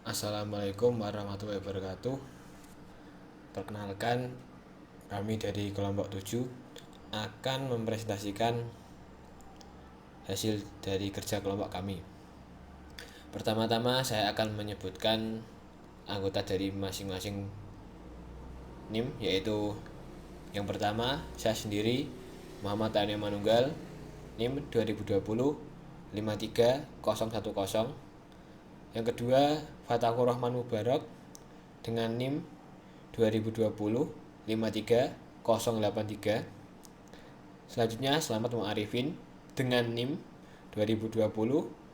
Assalamualaikum warahmatullahi wabarakatuh. Perkenalkan, kami dari kelompok 7 akan mempresentasikan hasil dari kerja kelompok kami. Pertama-tama saya akan menyebutkan anggota dari masing-masing NIM, yaitu yang pertama saya sendiri, Muhammad Tani Manunggal, NIM 2020 53010. Yang kedua, Fatakur Rahman Mubarak dengan NIM 2020 53083. Selanjutnya, Selamat Mu'arifin dengan NIM 2020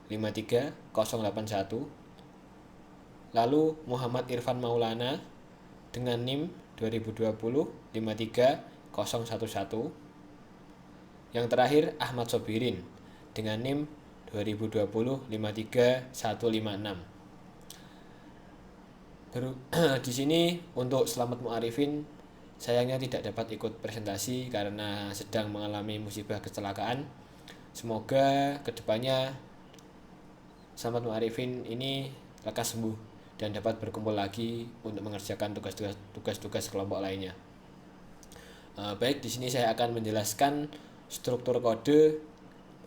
53081. Lalu Muhammad Irfan Maulana dengan NIM 2020 53011. Yang terakhir, Ahmad Sobirin dengan NIM 2020 53156. Di sini untuk Selamat Mu'arifin sayangnya tidak dapat ikut presentasi karena sedang mengalami musibah kecelakaan. Semoga kedepannya Selamat Mu'arifin ini lekas sembuh dan dapat berkumpul lagi untuk mengerjakan tugas-tugas kelompok lainnya. Baik, di sini saya akan menjelaskan struktur kode,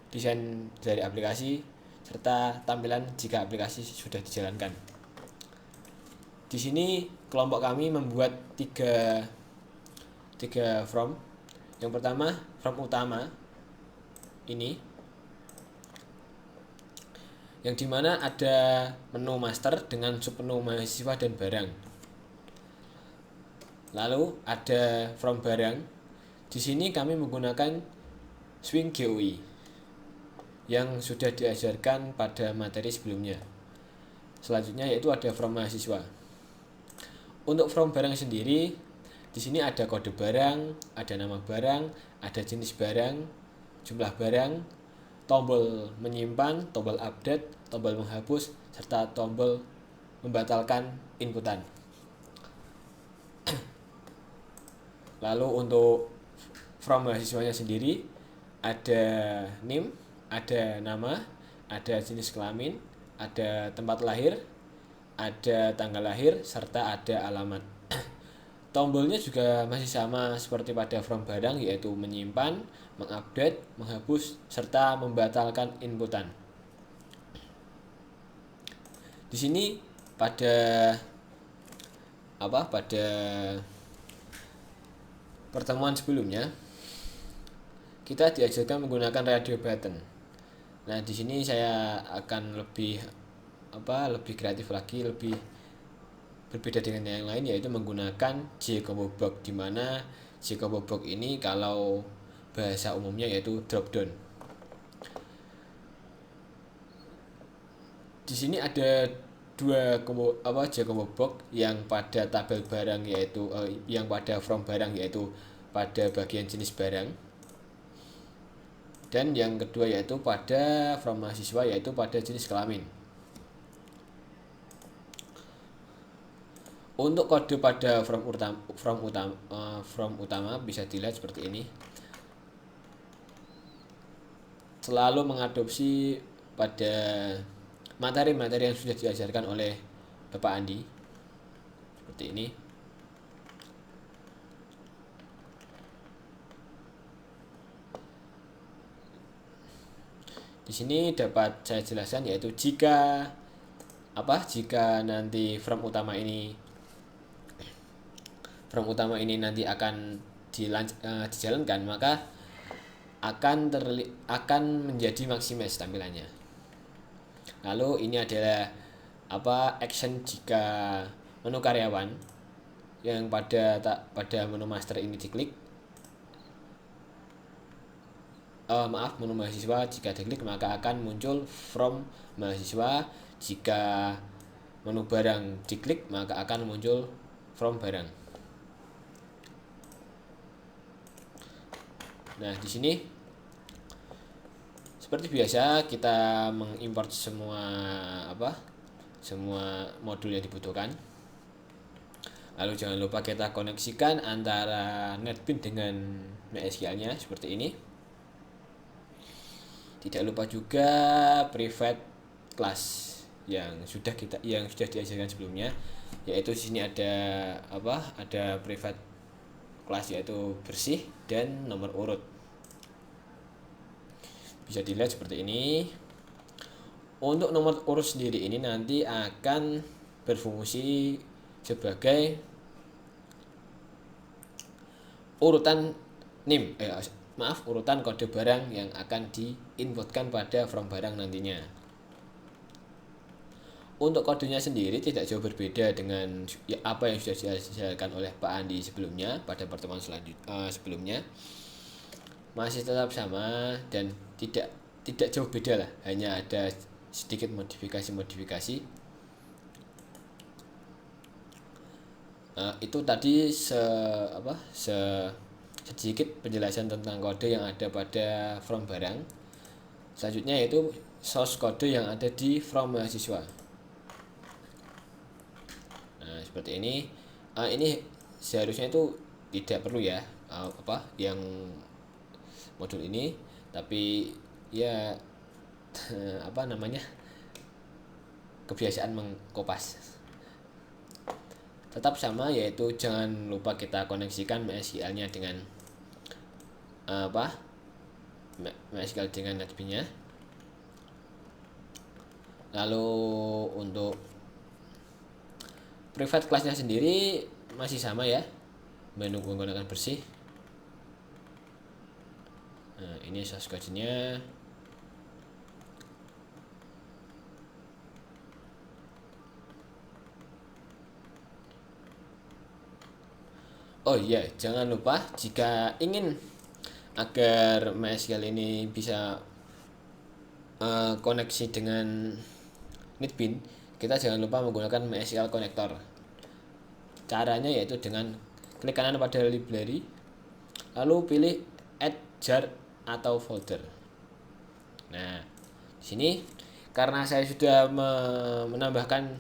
desain dari aplikasi, serta tampilan jika aplikasi sudah dijalankan. Di sini kelompok kami membuat tiga from. Yang pertama, from utama ini, yang dimana ada menu master dengan submenu mahasiswa dan barang. Lalu ada from barang. Di sini kami menggunakan Swing GUI yang sudah diajarkan pada materi sebelumnya. Selanjutnya yaitu ada from mahasiswa. Untuk from barang sendiri, di sini ada kode barang, ada nama barang, ada jenis barang, jumlah barang, tombol menyimpan, tombol update, tombol menghapus, serta tombol membatalkan inputan. Lalu untuk from mahasiswanya sendiri, ada NIM, ada nama, ada jenis kelamin, ada tempat lahir, ada tanggal lahir, serta ada alamat. Tombolnya juga masih sama seperti pada from barang, yaitu menyimpan, mengupdate, menghapus, serta membatalkan inputan. Di sini pada pertemuan sebelumnya kita diajarkan menggunakan radio button. Nah, di sini saya akan lebih kreatif lagi, lebih berbeda dengan yang lain, yaitu menggunakan J-combo box, di mana J-combo box ini kalau bahasa umumnya yaitu drop down. Di sini ada dua J-combo box, yang pada tabel barang yaitu yang pada from barang yaitu pada bagian jenis barang, dan yang kedua yaitu pada from mahasiswa yaitu pada jenis kelamin. Untuk kode pada from utama bisa dilihat seperti ini. Selalu mengadopsi pada materi-materi yang sudah diajarkan oleh Bapak Andi. Seperti ini. Di sini dapat saya jelaskan, yaitu jika nanti from utama ini nanti akan dijalankan, maka akan menjadi maximise tampilannya. Lalu ini adalah action jika menu karyawan, yang pada menu master ini diklik. Menu mahasiswa jika diklik maka akan muncul from mahasiswa. Jika menu barang diklik maka akan muncul from barang. Nah, di sini seperti biasa kita mengimport semua modul yang dibutuhkan. Lalu jangan lupa kita koneksikan antara NetBeans dengan MySQL-nya seperti ini. Tidak lupa juga private class yang sudah diajarkan sebelumnya, yaitu di sini ada ada private class yaitu bersih dan nomor urut. Bisa dilihat seperti ini. Untuk nomor urut sendiri ini nanti akan berfungsi sebagai urutan NIM urutan kode barang yang akan diinputkan pada from barang nantinya. Untuk kodenya sendiri tidak jauh berbeda dengan apa yang sudah diajarkan oleh Pak Andi sebelumnya pada pertemuan sebelumnya. Masih tetap sama dan tidak jauh beda lah, hanya ada sedikit modifikasi. Itu tadi sedikit penjelasan tentang kode yang ada pada from barang. Selanjutnya yaitu source kode yang ada di from mahasiswa. Nah, seperti ini. Ini seharusnya itu tidak perlu ya yang modul ini, tapi ya kebiasaan mengkopas. Tetap sama, yaitu jangan lupa kita koneksikan MySQL-nya dengan MySQL dengan NetBeans-nya. Lalu untuk private class-nya sendiri masih sama ya, menggunakan bersih. Nah, ini source code-nya. Oh iya, jangan lupa jika ingin agar MySQL ini bisa koneksi dengan NetBeans, kita jangan lupa menggunakan MySQL connector. Caranya yaitu dengan klik kanan pada library, lalu pilih add jar atau folder. Nah, di sini karena saya sudah menambahkan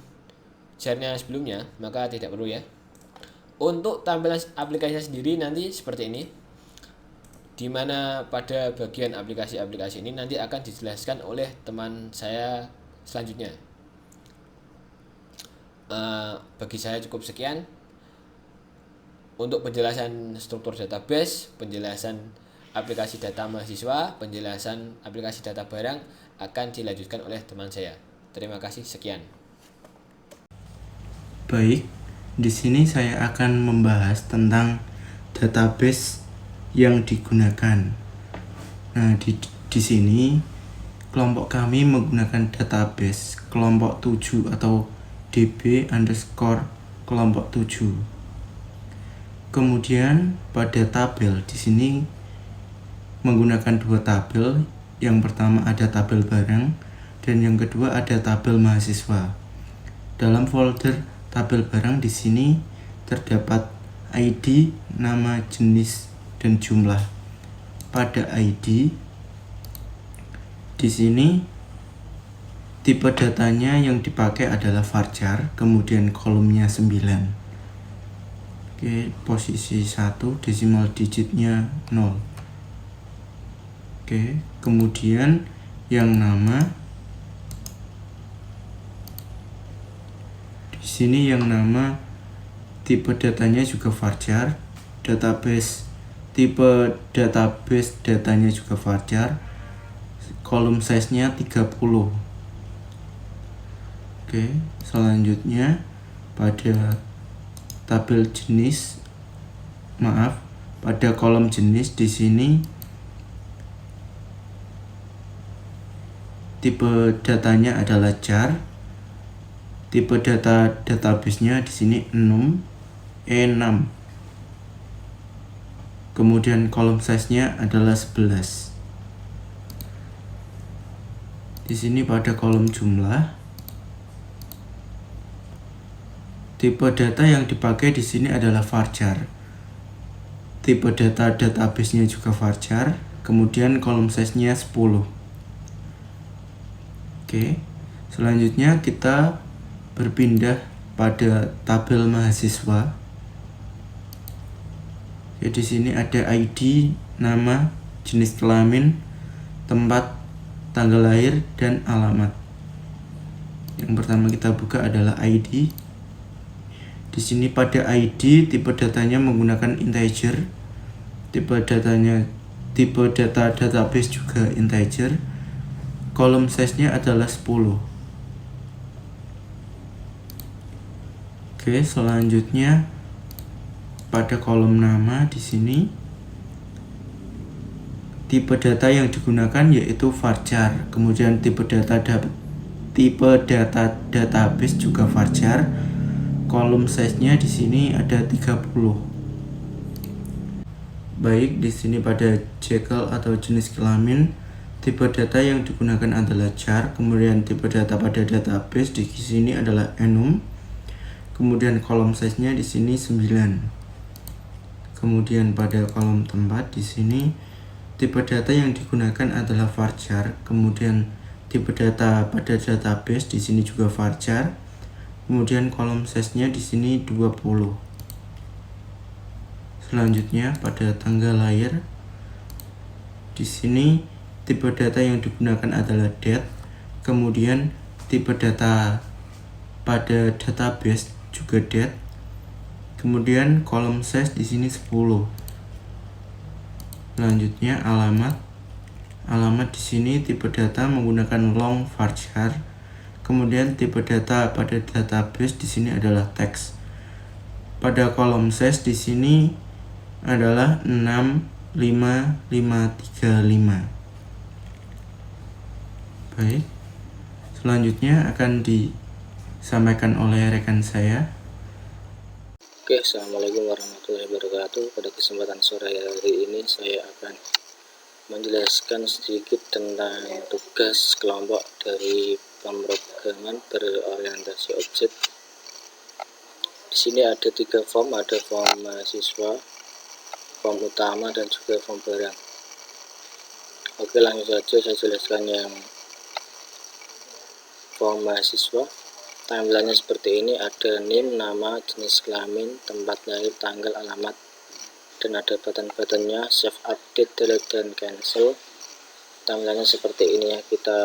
jarnya sebelumnya, maka tidak perlu ya. Untuk tampilan aplikasinya sendiri nanti seperti ini, dimana pada bagian aplikasi-aplikasi ini nanti akan dijelaskan oleh teman saya selanjutnya. Bagi saya cukup sekian untuk penjelasan struktur database, penjelasan aplikasi data mahasiswa, penjelasan aplikasi data barang akan dilanjutkan oleh teman saya. Terima kasih, sekian. Baik, di sini saya akan membahas tentang database yang digunakan. Nah, di sini kelompok kami menggunakan database kelompok 7 atau DB underscore kelompok 7. Kemudian pada tabel di sini menggunakan dua tabel. Yang pertama ada tabel barang dan yang kedua ada tabel mahasiswa. Dalam folder tabel barang di sini terdapat ID, nama, jenis, dan jumlah. Pada ID di sini tipe datanya yang dipakai adalah varchar, kemudian kolomnya 9. Oke, posisi 1, desimal digitnya 0. Oke, kemudian yang nama di sini yang nama tipe datanya juga varchar, tipe database datanya juga varchar, kolom size-nya 30. Oke, selanjutnya pada tabel jenis, pada kolom jenis di sini tipe datanya adalah jar. Tipe database-nya di sini E6. Kemudian kolom size-nya adalah 11. Di sini pada kolom jumlah, tipe data yang dipakai di sini adalah varchar. Tipe database-nya juga varchar. Kemudian kolom size-nya 10. Oke, selanjutnya kita berpindah pada tabel mahasiswa. Oke, di sini ada ID, nama, jenis kelamin, tempat, tanggal lahir, dan alamat. Yang pertama kita buka adalah ID. Di sini pada ID tipe datanya menggunakan integer. Tipe data database juga integer. Kolom size-nya adalah 10. Oke, selanjutnya pada kolom nama di sini tipe data yang digunakan yaitu varchar. Kemudian tipe data database juga varchar. Kolom size-nya di sini ada 30. Baik, di sini pada Jekyll atau jenis kelamin, tipe data yang digunakan adalah char. Kemudian tipe data pada database di sini adalah enum. Kemudian kolom size-nya di sini 9. Kemudian pada kolom tempat di sini tipe data yang digunakan adalah varchar. Kemudian tipe data pada database di sini juga varchar. Kemudian kolom size-nya di sini 20. Selanjutnya pada tanggal lahir di sini tipe data yang digunakan adalah date. Kemudian tipe data pada database juga date. Kemudian kolom size di sini 10. Selanjutnya alamat. Alamat di sini tipe data menggunakan long varchar. Kemudian tipe data pada database di sini adalah teks. Pada kolom size di sini adalah 65535. Baik. Selanjutnya akan disampaikan oleh rekan saya. Oke, assalamualaikum warahmatullahi wabarakatuh. Pada kesempatan sore hari ini saya akan menjelaskan sedikit tentang tugas kelompok dari pemrograman berorientasi objek. Di sini ada 3 form, ada form mahasiswa, form utama, dan juga form barang. Oke, langsung saja saya jelaskan yang form mahasiswa. Tampilannya seperti ini, ada name, nama, jenis kelamin, tempat lahir, tanggal, alamat, dan ada button-buttonnya save, update, delete, dan cancel. Tampilannya seperti ini ya. Kita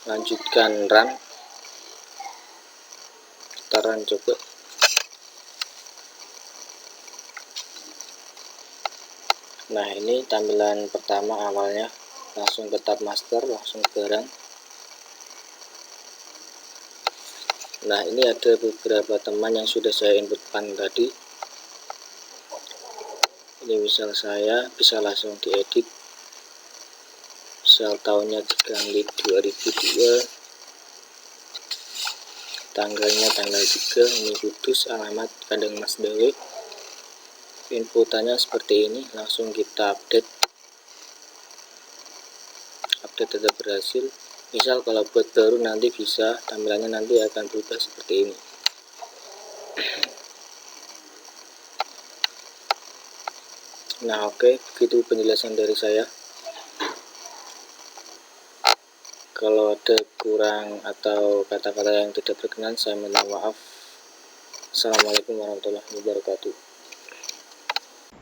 lanjutkan run. Kita run coba. Nah, ini tampilan pertama awalnya, langsung ke tab master, langsung barang. Nah, ini ada beberapa teman yang sudah saya inputkan tadi. Ini misal saya bisa langsung diedit. Misal tahunnya 2002, tanggalnya tanggal 3, ini Kudus, alamat Kandang Mas Dawe. Inputannya seperti ini, langsung kita update. Update data berhasil. Misal kalau buat baru nanti bisa, tampilannya nanti akan berubah seperti ini. Nah, oke, begitu penjelasan dari saya. Kalau ada kurang atau kata-kata yang tidak berkenan, saya minta maaf. Assalamualaikum warahmatullahi wabarakatuh.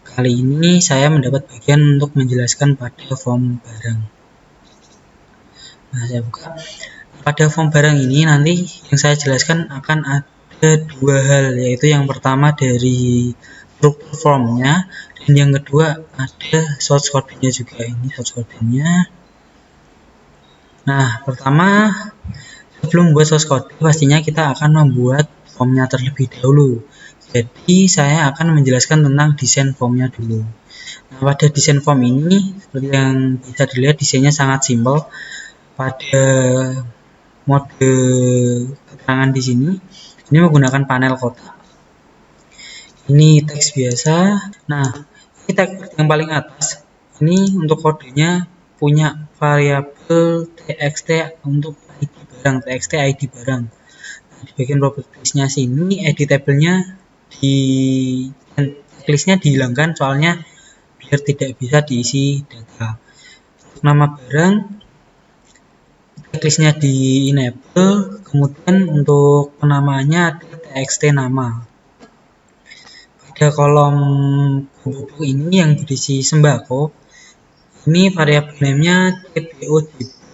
Kali ini saya mendapat bagian untuk menjelaskan pada form barang. Nah, saya buka. Pada form barang ini nanti yang saya jelaskan akan ada 2 hal, yaitu yang pertama dari struktur formnya, dan yang kedua ada source code-nya juga. Ini source code-nya. Nah, pertama sebelum membuat source code, pastinya kita akan membuat formnya terlebih dahulu. Jadi saya akan menjelaskan tentang desain formnya dulu. Nah, pada desain form ini seperti yang bisa dilihat, desainnya sangat simpel. Pada mode keterangan di sini, ini menggunakan panel kotak. Ini teks biasa. Nah, ini teks yang paling atas. Ini untuk kodenya punya variabel txt untuk ID barang, txt ID barang. Nah, di bagian propertiesnya sini, editable-nya checklistnya dihilangkan soalnya biar tidak bisa diisi data. Untuk nama barang, checklistnya di enable. Kemudian untuk penamaannya ada txt nama. Pada kolom buku ini yang berisi sembako, ini variabel name-nya tbodb.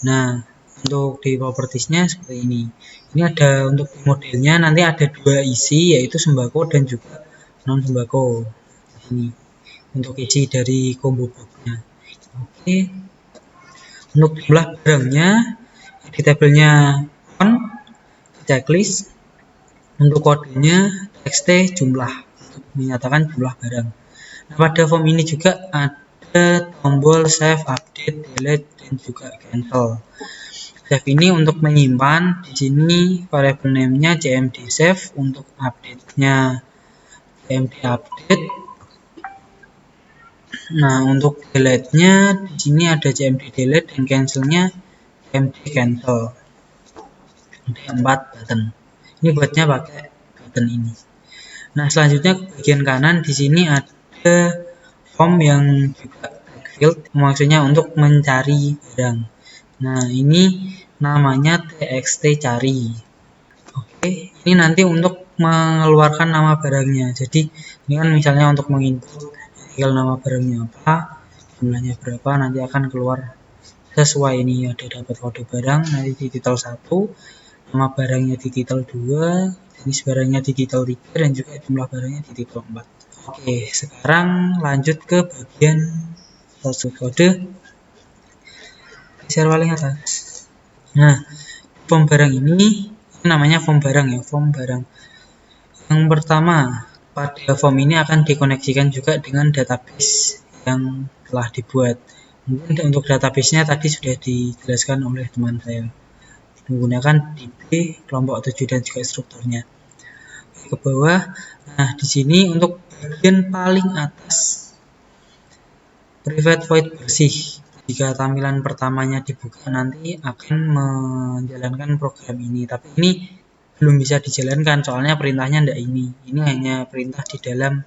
Nah, untuk di propertiesnya seperti ini. Ini ada untuk modelnya nanti ada 2 isi, yaitu sembako dan juga non sembako. Ini untuk isi dari combo boxnya. Oke, untuk jumlah barangnya di tabelnya on checklist, untuk kodenya txt jumlah untuk menyatakan jumlah barang. Nah, pada form ini juga ada tombol save, update, delete, dan juga cancel. Save ini untuk menyimpan, di sini variable name-nya cmd save, untuk update-nya cmd update. Nah, untuk delete-nya di sini ada cmd delete dan cancel-nya cmd cancel. Ada 4 button. Ini buatnya pakai button ini. Nah, selanjutnya ke bagian kanan di sini ada form yang juga field, maksudnya untuk mencari barang. Nah, ini namanya txt cari. Oke, ini nanti untuk mengeluarkan nama barangnya. Jadi, ini kan misalnya untuk menginput tinggal nama barangnya apa, jumlahnya berapa, nanti akan keluar sesuai ini. Ada dapat kode barang nanti di titel 1, nama barangnya di titel 2, jenis barangnya di titel 3, dan juga jumlah barangnya di titel 4. Oke, sekarang lanjut ke bagian kode geser paling atas. Nah, form barang ini namanya form barang ya, form barang. Yang pertama, pada form ini akan dikoneksikan juga dengan database yang telah dibuat. Mungkin untuk database-nya tadi sudah dijelaskan oleh teman saya menggunakan DB kelompok 7 dan juga strukturnya. Ke bawah, nah di sini untuk bagian paling atas private void bersih. Jika tampilan pertamanya dibuka nanti akan menjalankan program ini, tapi ini belum bisa dijalankan soalnya perintahnya tidak ini. Ini hanya perintah di dalam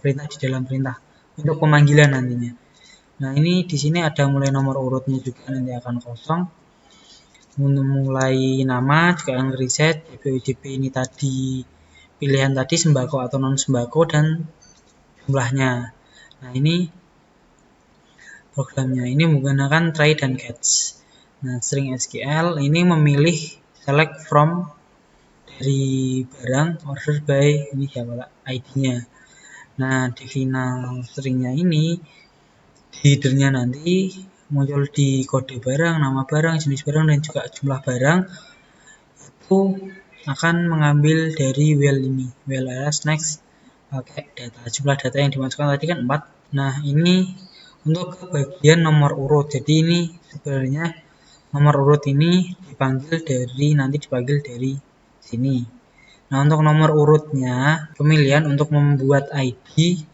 perintah untuk pemanggilan nantinya. Nah, ini di sini ada mulai nomor urutnya juga nanti akan kosong. Mulai nama juga akan reset, DP ini tadi pilihan tadi sembako atau non sembako dan jumlahnya. Nah, ini programnya ini menggunakan try dan catch. Nah, string SQL ini memilih select from dari barang order by ini siapa ID-nya. Nah, di final stringnya ini di header-nya nanti muncul di kode barang, nama barang, jenis barang, dan juga jumlah barang itu akan mengambil dari well ini, well as next pakai data. Jumlah data yang dimasukkan tadi kan 4. Nah, ini untuk bagian nomor urut. Jadi ini sebenarnya nomor urut ini dipanggil dari sini. Nah, untuk nomor urutnya pemilihan untuk membuat ID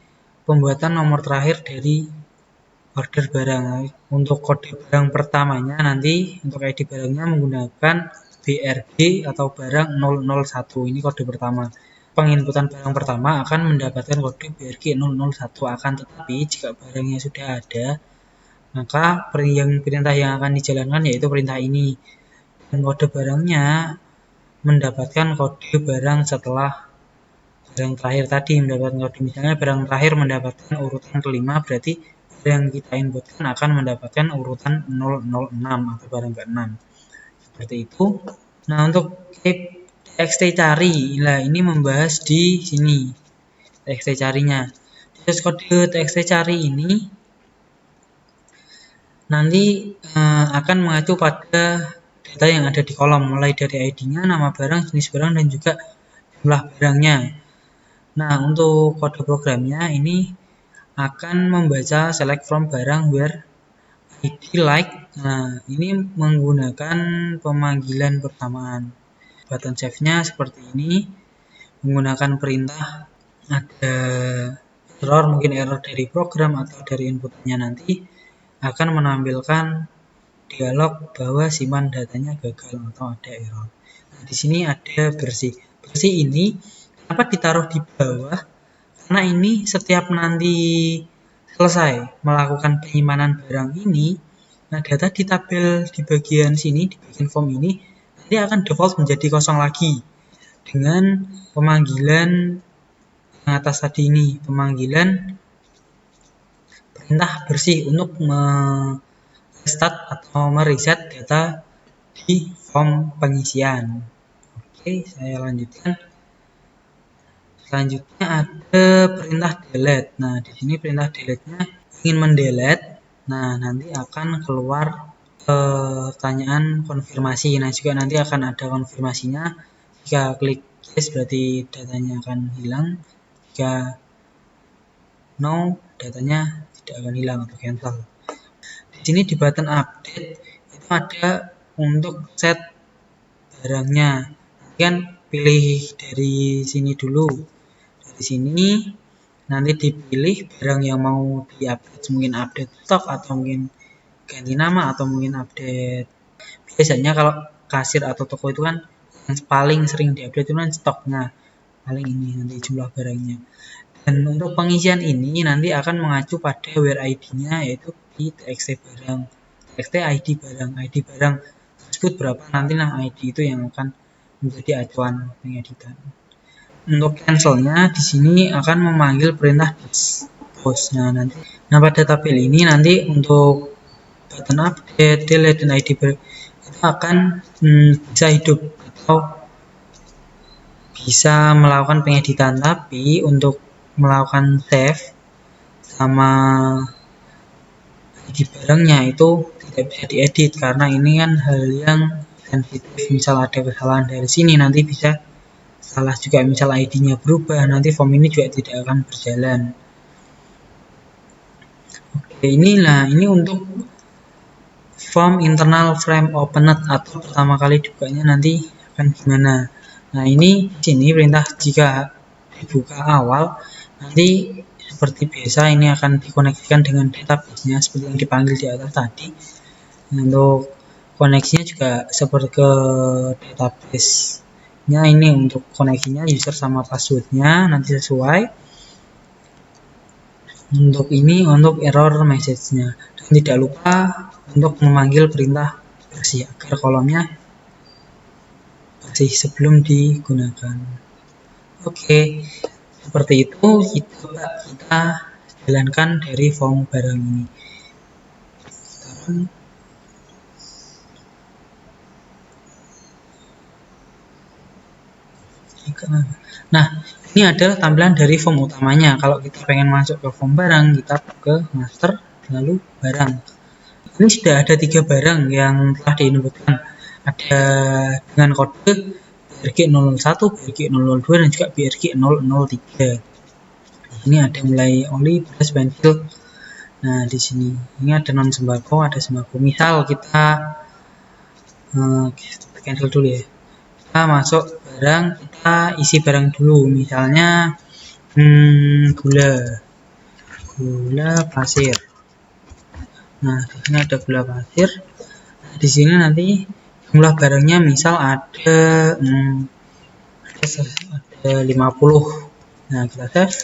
pembuatan nomor terakhir dari order barang. Untuk kode barang pertamanya nanti untuk ID barangnya menggunakan BRG atau barang 001. Ini kode pertama. Penginputan barang pertama akan mendapatkan kode BRG 001, akan tetapi jika barangnya sudah ada, maka perintah yang akan dijalankan yaitu perintah ini. Dan kode barangnya mendapatkan kode barang setelah barang terakhir tadi mendapatkan kode. Misalnya barang terakhir mendapatkan urutan kelima, berarti barang yang kita inputkan akan mendapatkan urutan 006 atau barang ke-6. Seperti itu. Nah, untuk txt cari, nah ini membahas di sini txt carinya. Terus kode txt cari ini nanti akan mengacu pada data yang ada di kolom, mulai dari ID-nya, nama barang, jenis barang, dan juga jumlah barangnya. Nah, untuk kode programnya ini akan membaca select from barang where ID like. Nah, ini menggunakan pemanggilan persamaan. Button save-nya seperti ini, menggunakan perintah ada error, mungkin error dari program atau dari inputnya nanti akan menampilkan dialog bahwa simpan datanya gagal atau ada error. Nah, di sini ada bersih. Bersih ini kenapa ditaruh di bawah? Karena ini setiap nanti selesai melakukan penyimpanan barang ini, nah data di tabel di bagian sini, di bagian form ini nanti akan default menjadi kosong lagi dengan pemanggilan yang atas tadi ini, pemanggilan perintah bersih untuk restart atau mereset data di form pengisian. Oke, saya lanjutkan. Selanjutnya ada perintah delete. Nah, di sini perintah delete-nya ingin mendelete. Nah, nanti akan keluar pertanyaan konfirmasi. Nah, juga nanti akan ada konfirmasinya. Jika klik yes berarti datanya akan hilang. Jika no, datanya tidak akan hilang atau cancel. Di sini di button update itu ada untuk set barangnya. Nanti kan pilih dari sini dulu. Dari sini nanti dipilih barang yang mau diupdate, mungkin update stok atau mungkin ganti nama atau mungkin update. Biasanya kalau kasir atau toko itu kan yang paling sering diupdate itu kan stoknya. Paling ini nanti jumlah barangnya. Dan untuk pengisian ini nanti akan mengacu pada where ID-nya, yaitu di txt barang, txt ID barang, ID barang tersebut berapa, nanti nah ID itu yang akan menjadi acuan pengeditan. Untuk cancelnya di sini akan memanggil perintah post. Nah pada tabel ini nanti untuk button update, delete dan ID barang itu akan bisa hidup atau bisa melakukan pengeditan, tapi untuk melakukan save sama ID barangnya itu tidak bisa diedit karena ini kan hal yang sensitif. Misal ada kesalahan dari sini nanti bisa salah juga, misal ID-nya berubah, nanti form ini juga tidak akan berjalan. Oke, ini untuk form internal frame opened atau pertama kali dibukanya nanti akan gimana. Nah, ini di sini perintah jika dibuka awal nanti seperti biasa ini akan dikoneksikan dengan database-nya seperti yang dipanggil di atas tadi. Untuk koneksinya juga seperti ke database-nya, ini untuk koneksinya user sama password-nya nanti sesuai. Untuk ini untuk error message-nya. Dan tidak lupa untuk memanggil perintah bersih agar kolomnya bersih sebelum digunakan. Oke. Seperti itu kita jalankan dari form barang ini. Nah, ini adalah tampilan dari form utamanya. Kalau kita pengen masuk ke form barang, kita ke master lalu barang. Ini sudah ada 3 barang yang telah diinputkan. Ada dengan kode BRG001, BRG002 dan juga BRG003. Ini ada mulai oli, beras, pensil. Nah, di sini ini ada non sembako, ada sembako. Misal kita cancel dulu ya. Kita masuk barang, kita isi barang dulu. Misalnya gula pasir. Nah, di sini ada gula pasir. Nah, di sini nanti jumlah barangnya misal ada 50. Nah, kita save.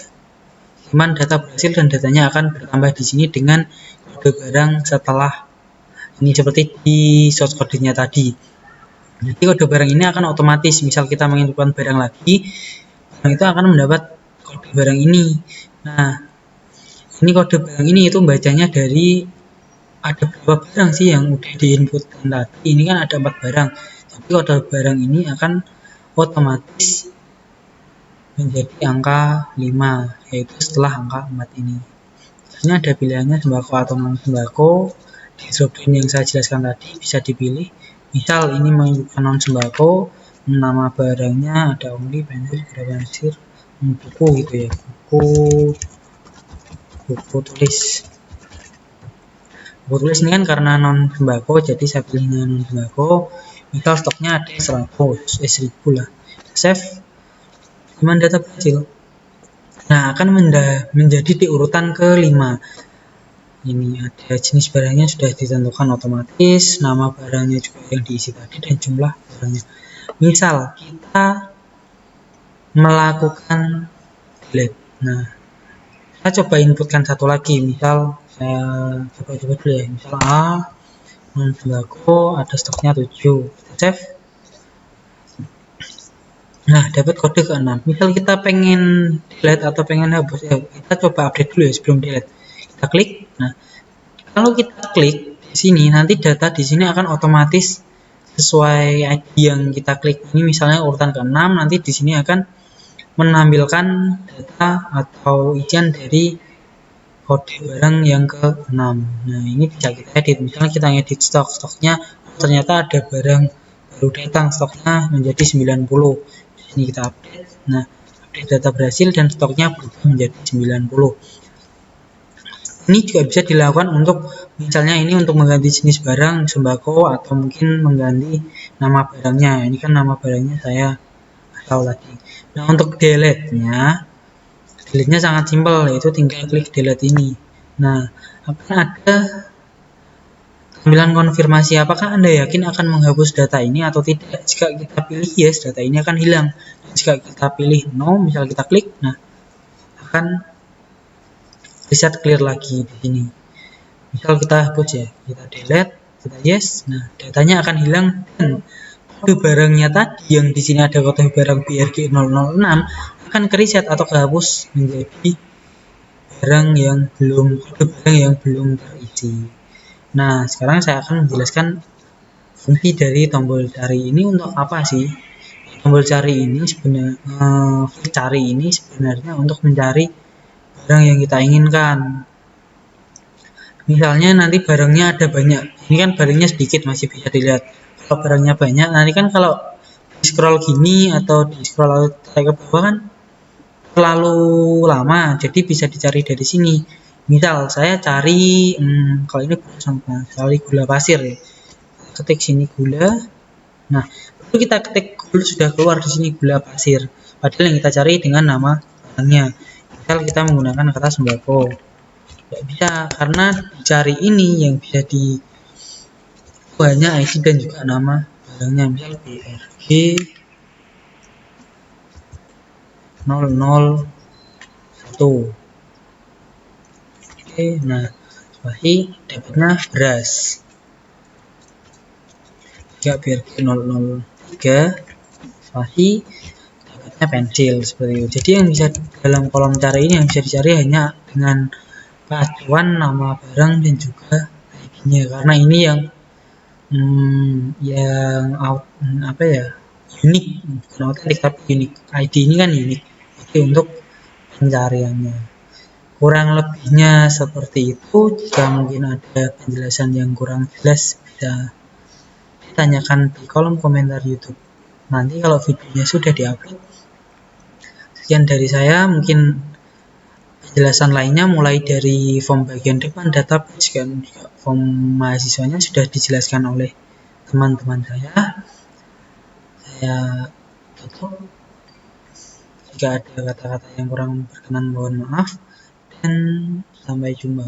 Cuman data berhasil dan datanya akan bertambah di sini dengan kode barang setelah ini seperti di source code-nya tadi. Jadi kode barang ini akan otomatis, misal kita menginputkan barang lagi, barang itu akan mendapat kode barang ini. Nah, ini kode barang ini itu bacanya dari ada berapa barang sih yang udah diinputkan tadi. Ini kan ada 4 barang, tapi kode barang ini akan otomatis menjadi angka 5, yaitu setelah angka 4 ini. Ini ada pilihannya sembako atau non sembako. Di dropdown yang saya jelaskan tadi bisa dipilih. Misal ini menunjukkan non sembako, nama barangnya ada oli, pensil, gula pasir, buku gitu ya, buku tulis. Buku tulis ini kan karena non sembako, jadi saya pilihnya non sembako. Misal stoknya ada 1000 lah. Save. Cuman data berhasil. Nah, akan menjadi di urutan ke-5. Ini ada jenis barangnya sudah ditentukan otomatis, nama barangnya juga yang diisi tadi, dan jumlah barangnya. Misal kita melakukan delete. Nah, saya coba inputkan satu lagi. Misal saya coba dulu ya. Misal A, non sembako, ada stoknya 7. Kita save. Nah, dapat kode ke-6. Misal kita pengen delete atau pengen hapus, kita coba update dulu ya sebelum delete. Kita klik. Nah, kalau kita klik di sini, nanti data di sini akan otomatis sesuai ID yang kita klik ini, misalnya urutan ke-6, nanti di sini akan menampilkan data atau isian dari kode barang yang ke-6. Nah, ini bisa kita edit. Misalnya kita edit stoknya ternyata ada barang baru datang, stoknya menjadi 90. Di sini kita update. Nah, update data berhasil dan stoknya berubah menjadi 90. Ini juga bisa dilakukan untuk misalnya ini untuk mengganti jenis barang sembako atau mungkin mengganti nama barangnya. Ini kan nama barangnya saya tahu tadi. Nah, untuk delete-nya sangat simpel, yaitu tinggal klik delete ini. Nah, akan ada tampilan konfirmasi apakah Anda yakin akan menghapus data ini atau tidak. Jika kita pilih yes, data ini akan hilang. Jika kita pilih no, misal kita klik, nah akan reset clear lagi di sini. Misal kita hapus ya, kita delete, kita yes, nah datanya akan hilang dan kode barangnya tadi yang di sini ada kode barang BRG 006 akan kereset atau kehapus menjadi kode barang yang belum terisi. Nah, sekarang saya akan menjelaskan fungsi dari tombol cari ini untuk apa sih? Tombol cari ini sebenarnya untuk mencari barang yang kita inginkan. Misalnya nanti barangnya ada banyak, ini kan barangnya sedikit masih bisa dilihat. Kalau barangnya banyak, nanti kan kalau di scroll gini atau di scroll ke bawah kan terlalu lama, jadi bisa dicari dari sini. Misal saya cari, kalau ini cari gula pasir ya. Ketik sini gula. Nah, lalu kita ketik gula, sudah keluar di sini gula pasir. Padahal yang kita cari dengan nama barangnya. Misal kita menggunakan kata sembako. Tidak bisa, karena dicari ini yang bisa di hanya ID dan juga nama barangnya. Misal BRG 001. Oke, nah pasti dapatnya beras. Jika BRG 003 pasti dapatnya pensil seperti itu. Jadi yang bisa dalam kolom cari ini yang bisa dicari hanya dengan pacuan nama barang dan juga ID-nya, karena ini yang unik, bukan otentik tapi unik. ID ini kan unik. Jadi untuk pencariannya kurang lebihnya seperti itu. Jika mungkin ada penjelasan yang kurang jelas bisa ditanyakan di kolom komentar YouTube nanti kalau videonya sudah diupload. Sekian dari saya, mungkin penjelasan lainnya mulai dari form bagian depan database dan juga form mahasiswanya sudah dijelaskan oleh teman-teman saya. Saya tutup. Jika ada kata-kata yang kurang berkenan mohon maaf dan sampai jumpa.